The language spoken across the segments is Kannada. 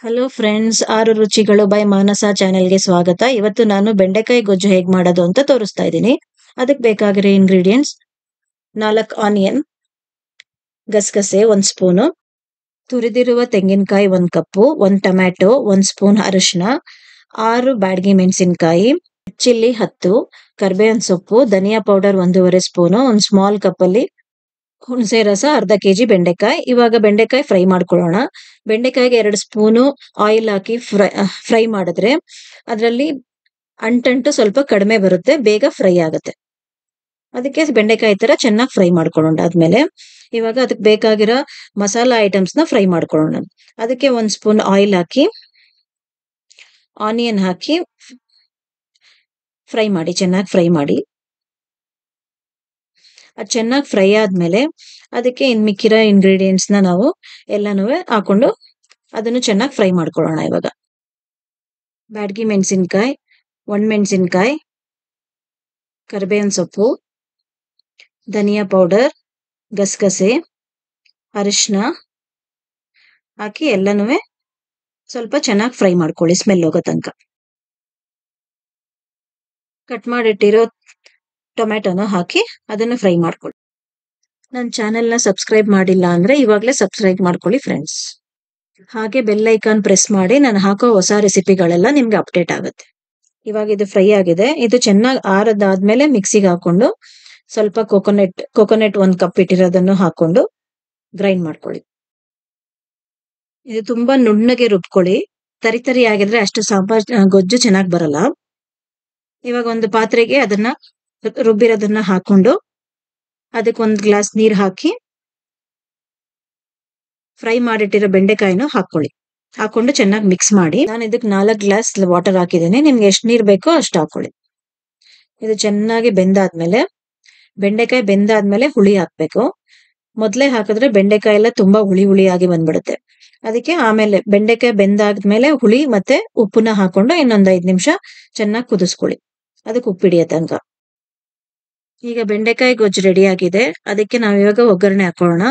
ಹಲೋ ಫ್ರೆಂಡ್ಸ್, ಆರು ರುಚಿಗಳು ಬೈ ಮಾನಸ ಚಾನೆಲ್ಗೆ ಸ್ವಾಗತ. ಇವತ್ತು ನಾನು ಬೆಂಡೆಕಾಯಿ ಗೊಜ್ಜು ಹೇಗ್ ಮಾಡೋದು ಅಂತ ತೋರಿಸ್ತಾ ಇದ್ದೀನಿ. ಅದಕ್ಕೆ ಬೇಕಾಗಿರೋ ಇಂಗ್ರೀಡಿಯೆಂಟ್ಸ್: 4 ಆನಿಯನ್, ಗಸಗಸೆ 1 ಸ್ಪೂನು, ತುರಿದಿರುವ ತೆಂಗಿನಕಾಯಿ 1 ಕಪ್ಪು, 1 ಟೊಮ್ಯಾಟೊ, 1 ಸ್ಪೂನ್ ಅರಿಶಿನ, 6 ಬ್ಯಾಡಗಿ ಮೆಣಸಿನಕಾಯಿ, ಚಿಲ್ಲಿ 10, ಕರ್ಬೇವಿನ ಸೊಪ್ಪು, ಧನಿಯಾ ಪೌಡರ್ 1.5 ಸ್ಪೂನು, ಒಂದು ಸ್ಮಾಲ್ ಕಪ್ಪಲ್ಲಿ ಹುಣಸೆ ರಸ, ಅರ್ಧ ಕೆಜಿ ಬೆಂಡೆಕಾಯಿ. ಇವಾಗ ಬೆಂಡೆಕಾಯಿ ಫ್ರೈ ಮಾಡ್ಕೊಳ್ಳೋಣ. ಬೆಂಡೆಕಾಯಿಗೆ 2 ಸ್ಪೂನು ಆಯಿಲ್ ಹಾಕಿ ಫ್ರೈ ಮಾಡಿದ್ರೆ ಅದರಲ್ಲಿ ಅಂಟಂಟು ಸ್ವಲ್ಪ ಕಡಿಮೆ ಬರುತ್ತೆ, ಬೇಗ ಫ್ರೈ ಆಗುತ್ತೆ. ಅದಕ್ಕೆ ಬೆಂಡೆಕಾಯಿ ತರ ಚೆನ್ನಾಗಿ ಫ್ರೈ ಮಾಡ್ಕೊಳ್ಳೋಣ. ಆದ್ಮೇಲೆ ಇವಾಗ ಅದಕ್ಕೆ ಬೇಕಾಗಿರೋ ಮಸಾಲಾ ಐಟಮ್ಸ್ ನ ಫ್ರೈ ಮಾಡ್ಕೊಳ್ಳೋಣ. ಅದಕ್ಕೆ 1 ಸ್ಪೂನ್ ಆಯಿಲ್ ಹಾಕಿ ಆನಿಯನ್ ಹಾಕಿ ಫ್ರೈ ಮಾಡಿ, ಚೆನ್ನಾಗಿ ಫ್ರೈ ಮಾಡಿ. ಅದು ಚೆನ್ನಾಗಿ ಫ್ರೈ ಆದ್ಮೇಲೆ ಅದಕ್ಕೆ ಇನ್ ಮಿಕ್ಕಿರೋ ಇಂಗ್ರೀಡಿಯೆಂಟ್ಸ್ ನಾವು ಎಲ್ಲಾನು ಹಾಕೊಂಡು ಅದನ್ನು ಚೆನ್ನಾಗಿ ಫ್ರೈ ಮಾಡ್ಕೊಳ್ಳೋಣ. ಇವಾಗ ಬ್ಯಾಡಗಿ ಮೆಣಸಿನ್ಕಾಯಿ, ಒಣಮೆಣಸಿನ್ಕಾಯಿ, ಕರಿಬೇವಿನ ಸೊಪ್ಪು, ಧನಿಯಾ ಪೌಡರ್, ಗಸಗಸೆ, ಅರಿಶಿನ ಹಾಕಿ ಎಲ್ಲನೂ ಸ್ವಲ್ಪ ಚೆನ್ನಾಗಿ ಫ್ರೈ ಮಾಡ್ಕೊಳ್ಳಿ, ಸ್ಮೆಲ್ ಹೋಗೋ ತನಕ. ಕಟ್ ಮಾಡಿಟ್ಟಿರೋ ಟೊಮ್ಯಾಟೊನ ಹಾಕಿ ಅದನ್ನು ಫ್ರೈ ಮಾಡ್ಕೊಳ್ಳಿ. ನನ್ನ ಚಾನೆಲ್ನ ಸಬ್ಸ್ಕ್ರೈಬ್ ಮಾಡಿಲ್ಲ ಅಂದ್ರೆ ಇವಾಗಲೇ ಸಬ್ಸ್ಕ್ರೈಬ್ ಮಾಡ್ಕೊಳ್ಳಿ ಫ್ರೆಂಡ್ಸ್. ಹಾಗೆ ಬೆಲ್ ಐಕಾನ್ ಪ್ರೆಸ್ ಮಾಡಿ ನಾನು ಹಾಕೋ ಹೊಸ ರೆಸಿಪಿಗಳೆಲ್ಲ ನಿಮ್ಗೆ ಅಪ್ಡೇಟ್ ಆಗುತ್ತೆ. ಇವಾಗ ಇದು ಫ್ರೈ ಆಗಿದೆ. ಇದು ಚೆನ್ನಾಗಿ ಆರದಾದ್ಮೇಲೆ ಮಿಕ್ಸಿಗೆ ಹಾಕೊಂಡು ಸ್ವಲ್ಪ ಕೊಕೊನೆಟ್ 1 ಕಪ್ ಇಟ್ಟಿರೋದನ್ನು ಹಾಕೊಂಡು ಗ್ರೈಂಡ್ ಮಾಡ್ಕೊಳ್ಳಿ. ಇದು ತುಂಬಾ ನುಣ್ಣಗೆ ರುಬ್ಕೊಳ್ಳಿ. ತರಿ ಆಗಿದ್ರೆ ಅಷ್ಟು ಸಾಂಬಾರ್ ಗೊಜ್ಜು ಚೆನ್ನಾಗಿ ಬರಲ್ಲ. ಇವಾಗ ಒಂದು ಪಾತ್ರೆಗೆ ಅದನ್ನ ರುಬ್ಬಿರೋದನ್ನ ಹಾಕೊಂಡು ಅದಕ್ಕೆ 1 ಗ್ಲಾಸ್ ನೀರ್ ಹಾಕಿ ಫ್ರೈ ಮಾಡಿಟ್ಟಿರೋ ಬೆಂಡೆಕಾಯಿನೂ ಹಾಕೊಂಡು ಚೆನ್ನಾಗಿ ಮಿಕ್ಸ್ ಮಾಡಿ. ನಾನು ಇದಕ್ಕೆ 4 ಗ್ಲಾಸ್ ವಾಟರ್ ಹಾಕಿದ್ದೀನಿ. ನಿಮ್ಗೆ ಎಷ್ಟು ನೀರ್ ಬೇಕೋ ಅಷ್ಟು ಹಾಕೊಳ್ಳಿ. ಇದು ಚೆನ್ನಾಗಿ ಬೆಂಡೆಕಾಯಿ ಬೆಂದಾದ್ಮೇಲೆ ಹುಳಿ ಹಾಕ್ಬೇಕು. ಮೊದ್ಲೇ ಹಾಕಿದ್ರೆ ಬೆಂಡೆಕಾಯಿ ಎಲ್ಲ ತುಂಬಾ ಹುಳಿಯಾಗಿ ಬಂದ್ಬಿಡುತ್ತೆ. ಅದಕ್ಕೆ ಆಮೇಲೆ ಬೆಂಡೆಕಾಯಿ ಬೆಂದಾದ್ಮೇಲೆ ಹುಳಿ ಮತ್ತೆ ಉಪ್ಪನ್ನ ಹಾಕೊಂಡು ಇನ್ನೊಂದ್ 5 ನಿಮಿಷ ಚೆನ್ನಾಗಿ ಕುದಿಸ್ಕೊಳ್ಳಿ, ಅದಕ್ಕೆ ಉಪ್ಪಿಡಿಯೋ ತನಕ. ಈಗ ಬೆಂಡೆಕಾಯಿ ಗೊಜ್ಜು ರೆಡಿ ಆಗಿದೆ. ಅದಕ್ಕೆ ನಾವ್ ಇವಾಗ ಒಗ್ಗರಣೆ ಹಾಕೊಳ್ಳೋಣ.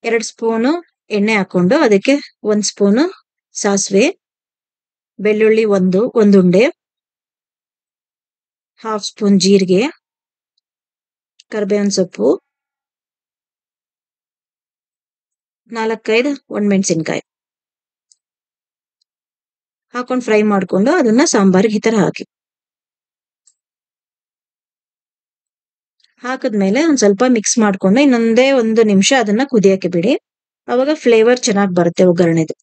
2 ಸ್ಪೂನು ಎಣ್ಣೆ ಹಾಕೊಂಡು ಅದಕ್ಕೆ 1 ಸ್ಪೂನು ಸಾಸಿವೆ, ಬೆಳ್ಳುಳ್ಳಿ ಒಂದು ಉಂಡೆ, 1/2 ಸ್ಪೂನ್ ಜೀರಿಗೆ, ಕರಿಬೇವಿನ ಸೊಪ್ಪು, 4-5 ಒಣಮೆಣಸಿನ್ಕಾಯಿ ಹಾಕೊಂಡು ಫ್ರೈ ಮಾಡ್ಕೊಂಡು ಅದನ್ನ ಸಾಂಬಾರಿಗೆ ಈ ತರ ಹಾಕಿದ್ಮೇಲೆ ಒಂದ್ ಸ್ವಲ್ಪ ಮಿಕ್ಸ್ ಮಾಡ್ಕೊಂಡು ಇನ್ನೊಂದೇ 1 ನಿಮಿಷ ಅದನ್ನ ಕುದಿಯಕ್ಕೆ ಬಿಡಿ. ಅವಾಗ ಫ್ಲೇವರ್ ಚೆನ್ನಾಗಿ ಬರುತ್ತೆ ಒಗ್ಗರಣೆದು.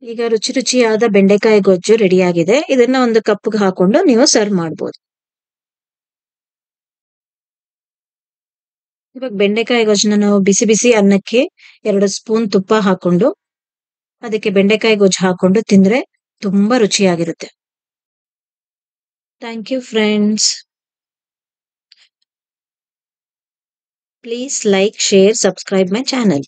ಈಗ ರುಚಿಯಾದ ಬೆಂಡೆಕಾಯಿ ಗೊಜ್ಜು ರೆಡಿ ಆಗಿದೆ. ಇದನ್ನ ಒಂದು ಕಪ್ಗೆ ಹಾಕೊಂಡು ನೀವು ಸರ್ವ್ ಮಾಡ್ಬೋದು. ಇವಾಗ ಬೆಂಡೆಕಾಯಿ ಗೊಜ್ಜನ್ನ ನಾವು ಬಿಸಿ ಅನ್ನಕ್ಕೆ 2 ಸ್ಪೂನ್ ತುಪ್ಪ ಹಾಕೊಂಡು ಅದಕ್ಕೆ ಬೆಂಡೆಕಾಯಿ ಗೊಜ್ಜು ಹಾಕೊಂಡು ತಿಂದ್ರೆ ತುಂಬಾ ರುಚಿಯಾಗಿರುತ್ತೆ. Thank you friends. Please like, share, subscribe my channel.